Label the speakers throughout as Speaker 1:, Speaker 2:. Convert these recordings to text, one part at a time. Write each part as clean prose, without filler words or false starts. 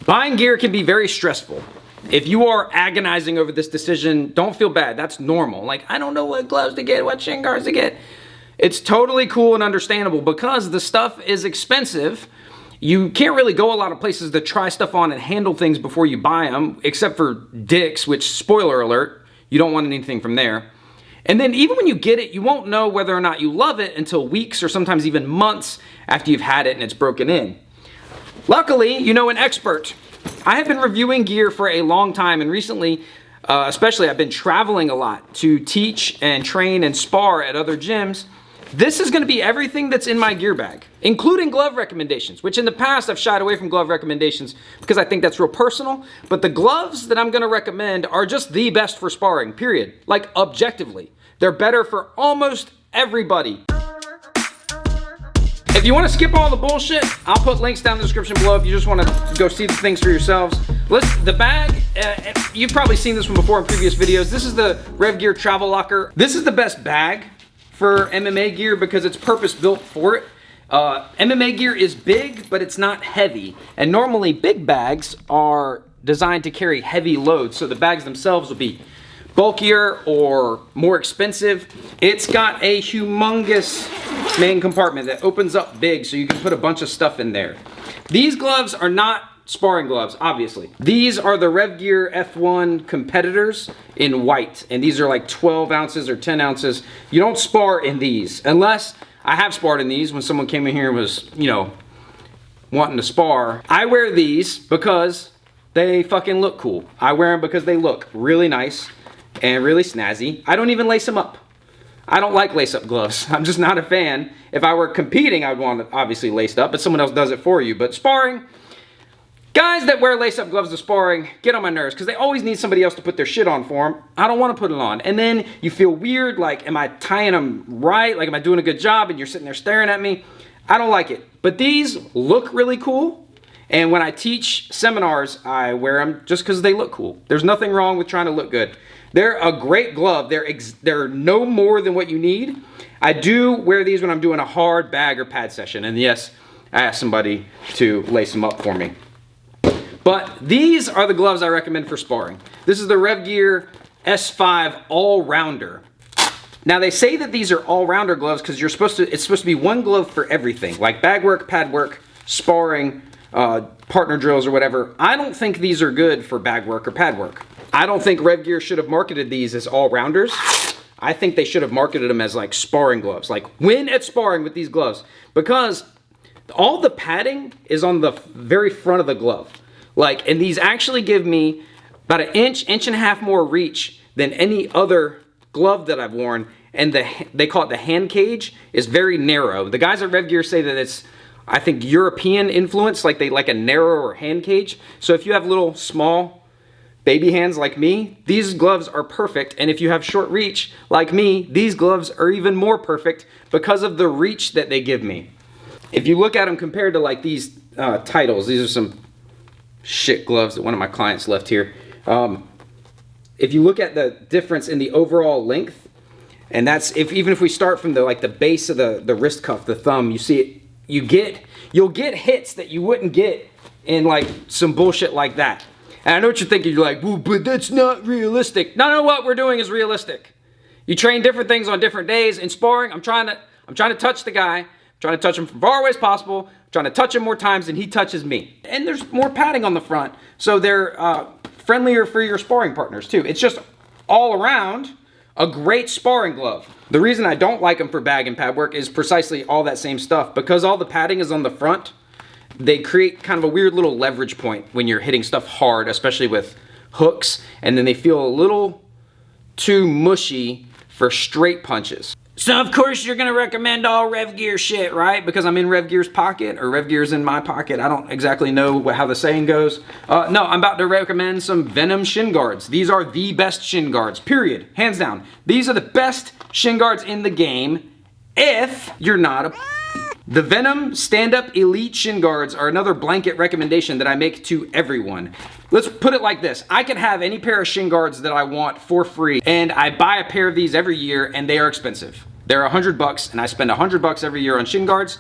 Speaker 1: Buying gear can be very stressful. If you are agonizing over this decision, don't feel bad. That's normal. Like, I don't know what gloves to get, what shin guards to get. It's totally cool and understandable because the stuff is expensive. You can't really go a lot of places to try stuff on and handle things before you buy them, except for Dick's, which, spoiler alert, you don't want anything from there. And then even when you get it, you won't know whether or not you love it until weeks or sometimes even months after you've had it and it's broken in. Luckily, you know an expert. I have been reviewing gear for a long time, and recently, especially, I've been traveling a lot to teach and train and spar at other gyms. This is gonna be everything that's in my gear bag, including glove recommendations, which in the past I've shied away from glove recommendations because I think that's real personal, but the gloves that I'm gonna recommend are just the best for sparring, period. Like, objectively. They're better for almost everybody. If you want to skip all the bullshit, I'll put links down in the description below if you just want to go see the things for yourselves. The bag, you've probably seen this one before in previous videos. This is the Rev Gear Travel Locker. This is the best bag for MMA gear because it's purpose built for it. MMA gear is big, but it's not heavy. And normally big bags are designed to carry heavy loads, so the bags themselves will be bulkier or more expensive. It's got a humongous main compartment that opens up big so you can put a bunch of stuff in there. These gloves are not sparring gloves, obviously. These are the Rev Gear F1 competitors in white, and these are like 12 ounces or 10 ounces. You don't spar in these, unless I have sparred in these when someone came in here and was, you know, wanting to spar. I wear these because they fucking look cool. I wear them because they look really nice and really snazzy. I don't even lace them up. I don't like lace-up gloves. I'm just not a fan. If I were competing, I'd want it obviously laced up, but someone else does it for you. But sparring, guys that wear lace-up gloves to sparring get on my nerves because they always need somebody else to put their shit on for them. I don't want to put it on. And then you feel weird, like, am I tying them right? Like, am I doing a good job? And you're sitting there staring at me. I don't like it. But these look really cool. And when I teach seminars, I wear them just because they look cool. There's nothing wrong with trying to look good. They're a great glove. They're no more than what you need. I do wear these when I'm doing a hard bag or pad session. And yes, I asked somebody to lace them up for me. But these are the gloves I recommend for sparring. This is the Rev Gear S5 All-Rounder. Now they say that these are all-rounder gloves because it's supposed to be one glove for everything, like bag work, pad work, sparring, partner drills or whatever. I don't think these are good for bag work or pad work. I don't think Rev Gear should have marketed these as all-rounders. I think they should have marketed them as like sparring gloves, like win at sparring with these gloves, because all the padding is on the very front of the glove. Like, and these actually give me about an inch and a half more reach than any other glove that I've worn, and they call it the hand cage is very narrow. The guys at Rev Gear say that it's, I think, European influence, like they like a narrower hand cage. So if you have little small baby hands like me, these gloves are perfect. And if you have short reach like me, these gloves are even more perfect because of the reach that they give me. If you look at them compared to like these titles, these are some shit gloves that one of my clients left here. If you look at the difference in the overall length, and that's even if we start from the base of the wrist cuff, the thumb, you see it, you'll get hits that you wouldn't get in like some bullshit like that. And I know what you're thinking. You're like, well, but that's not realistic. No, what we're doing is realistic. You train different things on different days. In sparring, I'm trying to touch the guy. I'm trying to touch him from far away as possible. I'm trying to touch him more times than he touches me. And there's more padding on the front, so they're friendlier for your sparring partners too. It's just all around a great sparring glove. The reason I don't like them for bag and pad work is precisely all that same stuff. Because all the padding is on the front, they create kind of a weird little leverage point when you're hitting stuff hard, especially with hooks, and then they feel a little too mushy for straight punches. So of course you're gonna recommend all Rev Gear shit, right? Because I'm in Rev Gear's pocket, or Rev Gear's in my pocket. I don't exactly know how the saying goes. No, I'm about to recommend some Venom Shin Guards. These are the best Shin Guards, period, hands down. These are the best Shin Guards in the game if you're not a The Venom Stand-Up Elite Shin Guards are another blanket recommendation that I make to everyone. Let's put it like this. I can have any pair of Shin Guards that I want for free, and I buy a pair of these every year, and they are expensive. They're $100, and I spend $100 every year on Shin Guards.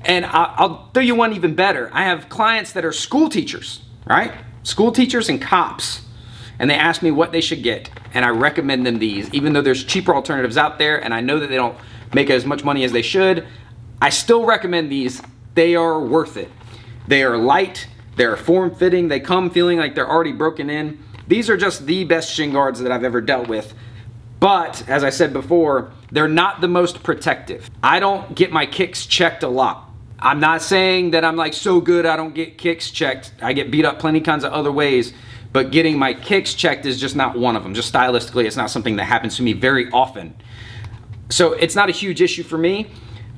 Speaker 1: And I'll do you one even better. I have clients that are school teachers. right? School teachers and cops. And they ask me what they should get. And I recommend them these, even though there's cheaper alternatives out there and I know that they don't make as much money as they should. I still recommend these. They are worth it. They are light, they're form-fitting, they come feeling like they're already broken in. These are just the best shin guards that I've ever dealt with. But, as I said before, they're not the most protective. I don't get my kicks checked a lot. I'm not saying that I'm like so good I don't get kicks checked. I get beat up plenty kinds of other ways, but getting my kicks checked is just not one of them. Just stylistically, it's not something that happens to me very often. So it's not a huge issue for me,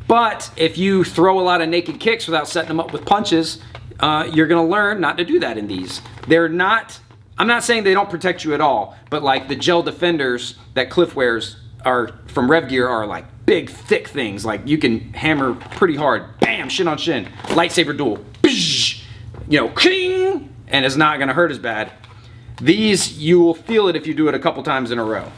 Speaker 1: but if you throw a lot of naked kicks without setting them up with punches, you're gonna learn not to do that in these. They're not, I'm not saying they don't protect you at all, but like the gel defenders that Cliff wears are from Rev Gear are like big, thick things. Like you can hammer pretty hard, bam, shin on shin, lightsaber duel, you know, king, and it's not gonna hurt as bad. These, you will feel it if you do it a couple times in a row.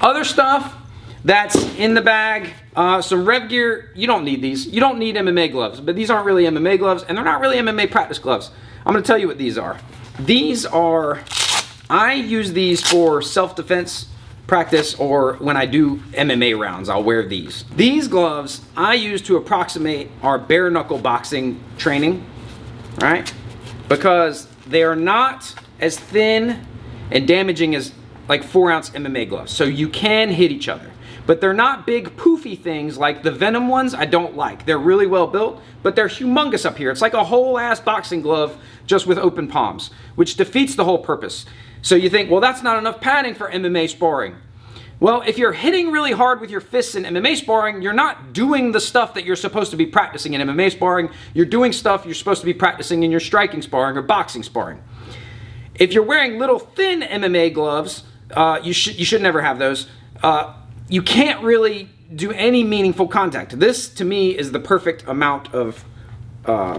Speaker 1: Other stuff that's in the bag, some Rev Gear, you don't need these. You don't need MMA gloves, but these aren't really MMA gloves, and they're not really MMA practice gloves. I'm gonna tell you what these are. These are, I use these for self-defense practice, or when I do MMA rounds, I'll wear these. These gloves I use to approximate our bare knuckle boxing training, right? Because they are not as thin and damaging as like 4-ounce MMA gloves. So you can hit each other. But they're not big poofy things like the Venom ones I don't like. They're really well built, but they're humongous up here. It's like a whole ass boxing glove just with open palms, which defeats the whole purpose. So you think, well, that's not enough padding for MMA sparring. Well, if you're hitting really hard with your fists in MMA sparring, you're not doing the stuff that you're supposed to be practicing in MMA sparring. You're doing stuff you're supposed to be practicing in your striking sparring or boxing sparring. If you're wearing little thin MMA gloves, you should never have those. You can't really do any meaningful contact. This, to me, is the perfect amount of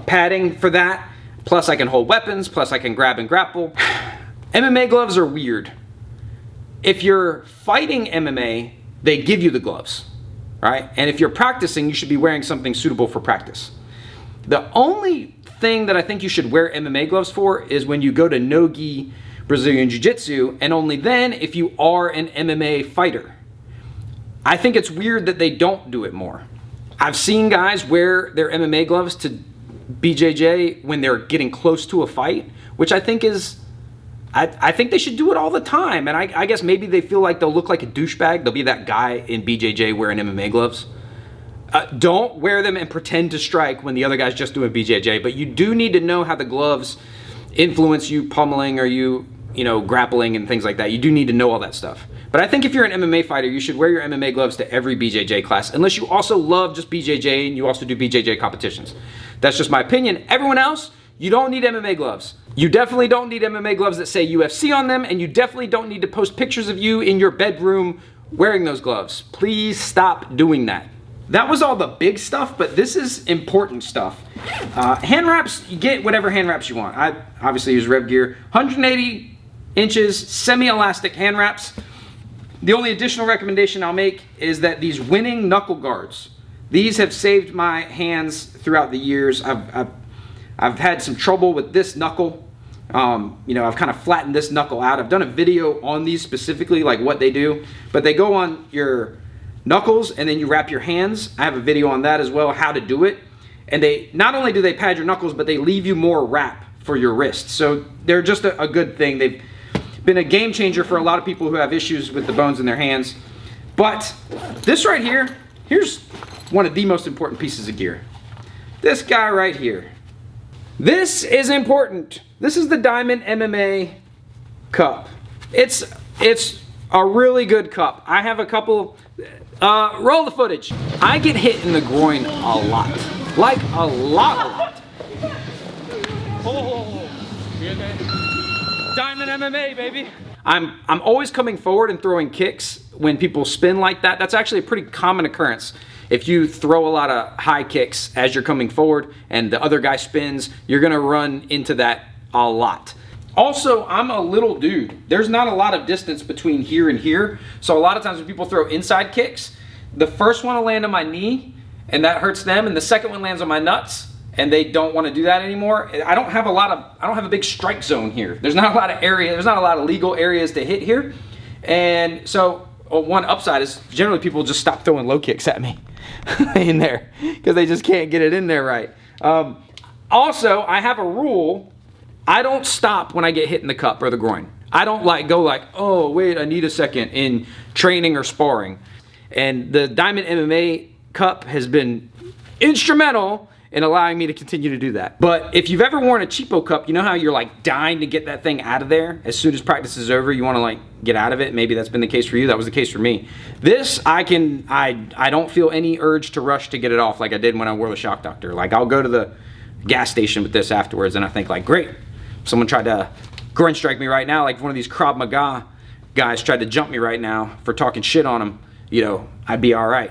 Speaker 1: padding for that. Plus, I can hold weapons. Plus, I can grab and grapple. MMA gloves are weird. If you're fighting MMA, they give you the gloves, right? And if you're practicing, you should be wearing something suitable for practice. The only thing that I think you should wear MMA gloves for is when you go to no-gi Brazilian Jiu-Jitsu, and only then if you are an MMA fighter. I think it's weird that they don't do it more. I've seen guys wear their MMA gloves to BJJ when they're getting close to a fight, which I think is, I think they should do it all the time. And I guess maybe they feel like they'll look like a douchebag. They'll be that guy in BJJ wearing MMA gloves. Don't wear them and pretend to strike when the other guy's just doing BJJ, but you do need to know how the gloves influence you pummeling or you know, grappling and things like that. You do need to know all that stuff. But I think if you're an MMA fighter, you should wear your MMA gloves to every BJJ class, unless you also love just BJJ and you also do BJJ competitions. That's just my opinion. Everyone else, you don't need MMA gloves. You definitely don't need MMA gloves that say UFC on them, and you definitely don't need to post pictures of you in your bedroom wearing those gloves. Please stop doing that. That was all the big stuff, but this is important stuff. Hand wraps, you get whatever hand wraps you want. I obviously use Rev Gear. 180 inches, semi-elastic hand wraps. The only additional recommendation I'll make is that these winning knuckle guards, these have saved my hands throughout the years. I've had some trouble with this knuckle. You know, I've kind of flattened this knuckle out. I've done a video on these specifically, like what they do, but they go on your knuckles and then you wrap your hands. I have a video on that as well, how to do it. And they, not only do they pad your knuckles, but they leave you more wrap for your wrist. So they're just a good thing. They've been a game changer for a lot of people who have issues with the bones in their hands. But this right here, here's one of the most important pieces of gear. This guy right here. This is important. This is the Diamond MMA cup. It's a really good cup. I have a couple, roll the footage. I get hit in the groin a lot. Like a lot. Oh, Diamond MMA, baby. I'm always coming forward and throwing kicks when people spin like that. That's actually a pretty common occurrence. If you throw a lot of high kicks as you're coming forward and the other guy spins, you're gonna run into that a lot. Also, I'm a little dude. There's not a lot of distance between here and here. So a lot of times when people throw inside kicks, the first one will land on my knee and that hurts them, and the second one lands on my nuts and they don't want to do that anymore. I don't have a big strike zone here. There's not a lot of area, there's not a lot of legal areas to hit here. And so one upside is generally people just stop throwing low kicks at me in there because they just can't get it in there right. Also, I have a rule. I don't stop when I get hit in the cup or the groin. I don't go like, oh, wait, I need a second in training or sparring. And the Diamond MMA cup has been instrumental in allowing me to continue to do that. But if you've ever worn a cheapo cup, you know how you're like dying to get that thing out of there? As soon as practice is over, you want to like get out of it. Maybe that's been the case for you. That was the case for me. This, I don't feel any urge to rush to get it off like I did when I wore the Shock Doctor. Like I'll go to the gas station with this afterwards and I think like, great, someone tried to groin strike me right now, like one of these Krav Maga guys tried to jump me right now for talking shit on him, you know, I'd be all right.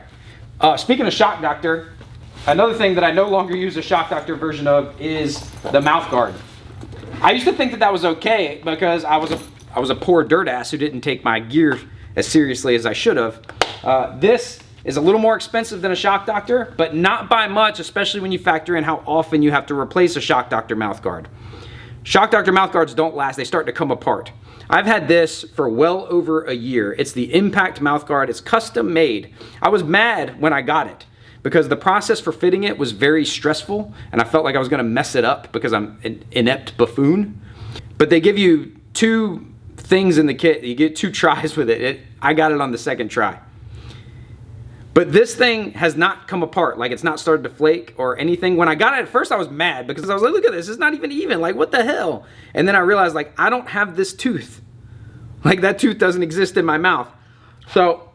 Speaker 1: Speaking of Shock Doctor, another thing that I no longer use a Shock Doctor version of is the mouth guard. I used to think that that was okay because I was a poor dirt ass who didn't take my gear as seriously as I should have. This is a little more expensive than a Shock Doctor, but not by much, especially when you factor in how often you have to replace a Shock Doctor mouth guard. Shock Doctor mouth guards don't last, they start to come apart. I've had this for well over a year. It's the Impact mouth guard. It's custom made. I was mad when I got it because the process for fitting it was very stressful and I felt like I was gonna mess it up because I'm an inept buffoon. But they give you 2 things in the kit. You get 2 tries with it. I got it on the 2nd try. But this thing has not come apart. Like it's not started to flake or anything. When I got it at first, I was mad because I was like, look at this, it's not even. Like what the hell? And then I realized like, I don't have this tooth. Like that tooth doesn't exist in my mouth. So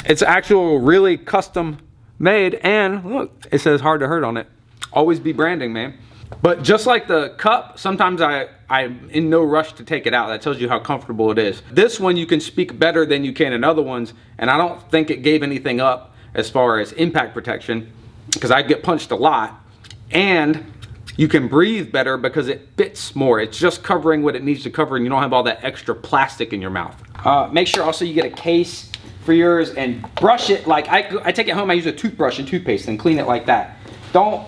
Speaker 1: it's actual really custom made and look, it says hard to hurt on it. Always be branding, man. But just like the cup, sometimes I'm in no rush to take it out. That tells you how comfortable it is. This one you can speak better than you can in other ones, and I don't think it gave anything up as far as impact protection because I get punched a lot. And you can breathe better because it fits more. It's just covering what it needs to cover and you don't have all that extra plastic in your mouth. Make sure also you get a case for yours and brush it. Like I take it home, I use a toothbrush and toothpaste and clean it like that. Don't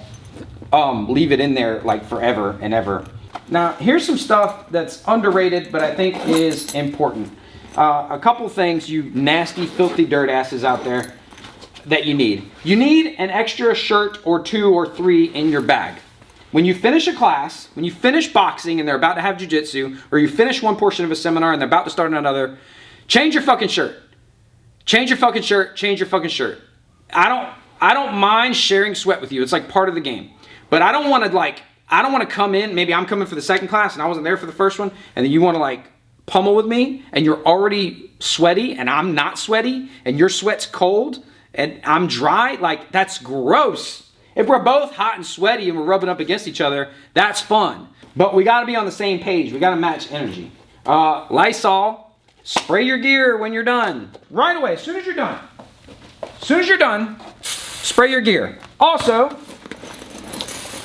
Speaker 1: leave it in there like forever and ever. Now here's some stuff that's underrated but I think is important. A couple things, you nasty filthy dirt asses out there, that you need. You need an extra shirt or 2 or 3 in your bag. When you finish a class, when you finish boxing and they're about to have jiu-jitsu, or you finish one portion of a seminar and they're about to start another, change your fucking shirt. Change your fucking shirt, change your fucking shirt. I don't mind sharing sweat with you. It's like part of the game. But I don't want to come in, maybe I'm coming for the 2nd class and I wasn't there for the 1st one, and then you want to like pummel with me and you're already sweaty and I'm not sweaty and your sweat's cold and I'm dry. Like that's gross. If we're both hot and sweaty and we're rubbing up against each other, that's fun. But we gotta be on the same page. We gotta match energy. Lysol, spray your gear when you're done. Right away, as soon as you're done. As soon as you're done, spray your gear. Also,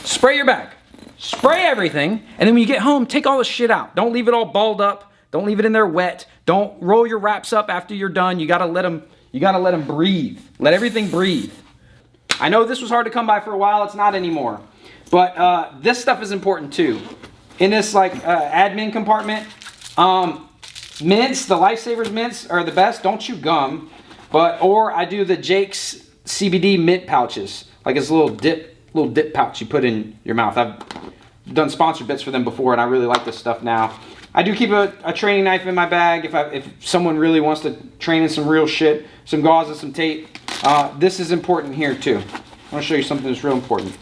Speaker 1: spray your bag. Spray everything, and then when you get home, take all the shit out. Don't leave it all balled up. Don't leave it in there wet. Don't roll your wraps up after you're done. You gotta let them breathe. Let everything breathe. I know this was hard to come by for a while, it's not anymore. But this stuff is important too. In this like admin compartment, mints, the Lifesavers mints are the best. Don't chew gum, or I do the Jake's CBD mint pouches. Like it's a little dip pouch you put in your mouth. I've done sponsored bits for them before and I really like this stuff now. I do keep a training knife in my bag if someone really wants to train in some real shit, some gauze and some tape. This is important here too. I want to show you something that's real important.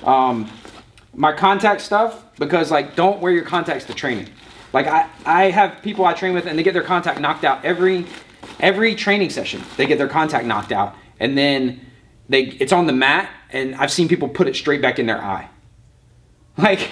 Speaker 1: My contact stuff, because like don't wear your contacts to training. Like I have people I train with and they get their contact knocked out every training session. They get their contact knocked out and then it's on the mat and I've seen people put it straight back in their eye. Like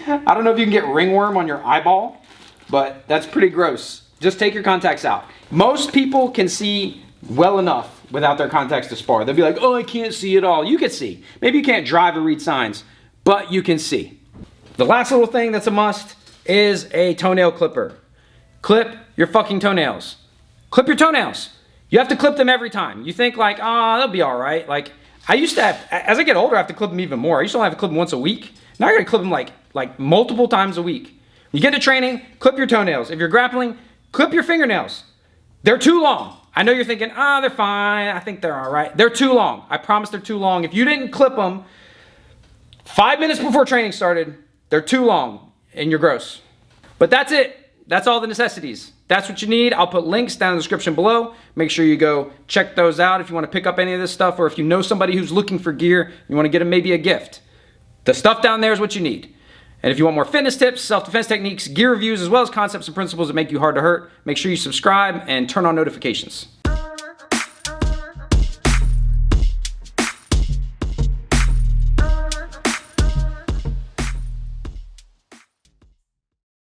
Speaker 1: I don't know if you can get ringworm on your eyeball, but that's pretty gross. Just take your contacts out. Most people can see well enough without their contacts to spar. They'll be like, oh, I can't see at all. You can see. Maybe you can't drive or read signs, but you can see. The last little thing that's a must is a toenail clipper. Clip your fucking toenails. Clip your toenails. You have to clip them every time. You think like, oh, they'll be all right. Like, I used to have, as I get older, I have to clip them even more. I used to only have to clip them once a week. Now I gotta clip them like multiple times a week. You get to training, clip your toenails. If you're grappling, clip your fingernails. They're too long. I know you're thinking, they're fine. I think they're all right. They're too long. I promise they're too long. If you didn't clip them 5 minutes before training started, they're too long and you're gross. But that's it. That's all the necessities. That's what you need. I'll put links down in the description below. Make sure you go check those out if you want to pick up any of this stuff, or if you know somebody who's looking for gear, you want to get them maybe a gift. The stuff down there is what you need. And if you want more fitness tips, self-defense techniques, gear reviews, as well as concepts and principles that make you hard to hurt, make sure you subscribe and turn on notifications.